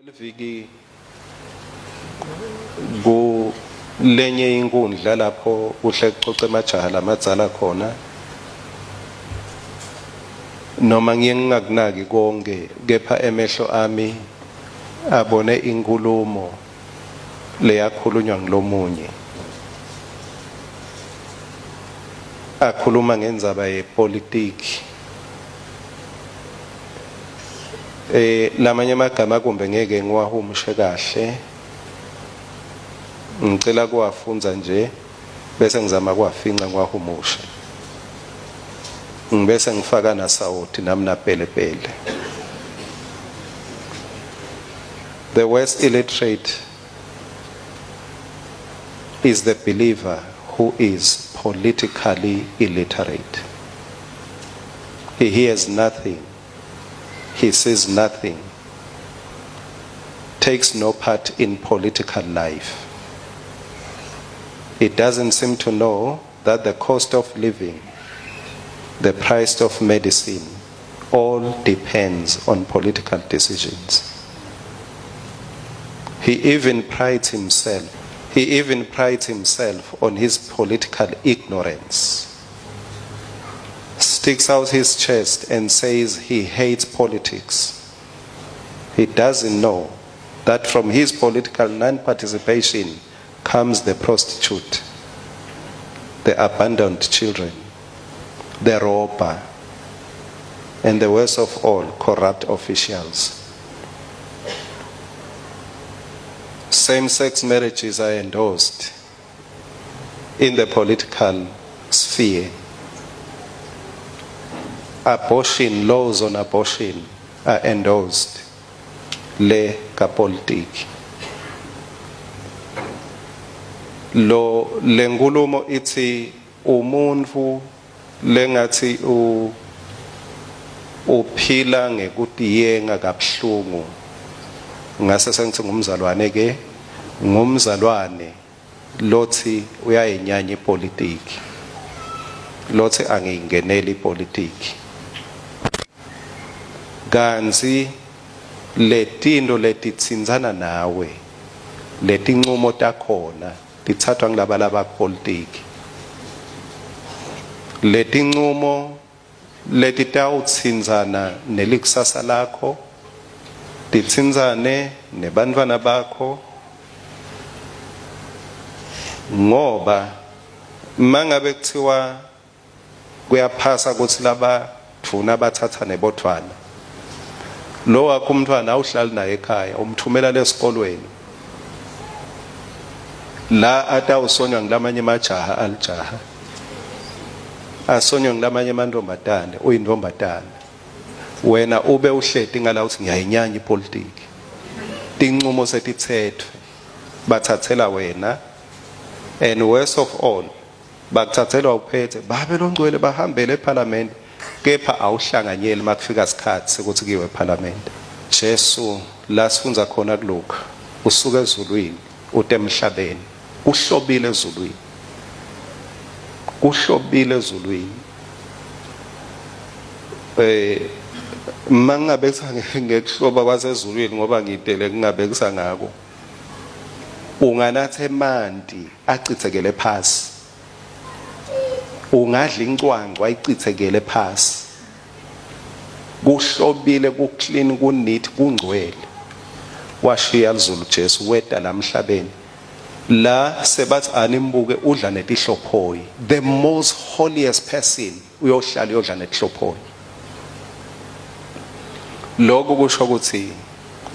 Leviki kulenye inkundla lapho kuhle kucoca emajaha lamadzala khona noma ngingakunaki konke kepha emehlo ami abone inkulumo leyakhulunywa ngilomunye akhuluma ngendzaba yepolitiki lamanye amagama kumbe ngeke ngiwahumushe kahle ngicela kuwafunza nje bese ngizama kuwafinca ngiwahumushe ngibese ngifaka nasawuthi nami napelepele. The worst illiterate is the believer who is politically illiterate. He hears nothing, he sees nothing, takes no part in political life. He doesn't seem to know that the cost of living, the price of medicine, all depends on political decisions. He even prides himself on his political ignorance. Sticks out his chest and says he hates politics. He doesn't know that from his political non-participation comes the prostitute, the abandoned children, the robber, and the worst of all, corrupt officials. Same-sex marriages are endorsed in the political sphere. Abortion, laws on abortion are endorsed le kapolitiki. Lo lenkulumo ithi umuntu lengathi uphila ngekutiyenga kabuhlungu ngase sengithi ngumzalwane ke ngumzalwane lothi uyayinyanya ipolitiki lothi angiyingeneli ipolitiki kanzi letinto letitsinzana nawe letinqumo takhona lithathwa ngilaba labapolitiki letinqumo letitawutsinzana nelikusasa lakho titsinzane nebantwana bakho ngoba mangabe kuthiwa kuyaphasa ukuthi laba thuna bathatha nebodwana lo wakho umntwana awuhlali naye ekhaya umthumela lesikolweni la atawusonywa ngilamanye majaha alijaha asonywa ngilamanye amantombazane uyintombatana wena ube uhleti ngala uthi ngiyayinyanya ipolitiki tinqumo setithethwe bathathela wena and worst of all bakuthathela uphethe babe longcwele bahambele eParliament kepha awuhlanganyeli makufika isikhathi sokuthi kiwe eParliament. Jesu la sifunza khona kulokho usuka ezulwini uthi emhlabeni uhlobile ezulwini kuhlobile ezulwini mangabe ngekuhloba kwasezulwini ngoba ngidele kungabekisa ngako unganathe emanti achithekele phasi ungadla incwancwa ayichithekele phasi kuhlobile kuclean kuneat kungcwele washiya izulu Jesu weda la emhlabeni la sebathi animbuke udla netihlophoyi the most holiest person uyohlala yodla netihlophoyi lokho kusho ukuthi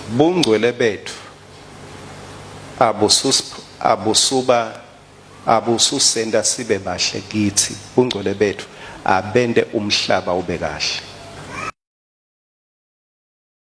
bungcwele bethu abususenda sibe bahle kithi bungcwele bethu abende umhlaba ube kahle.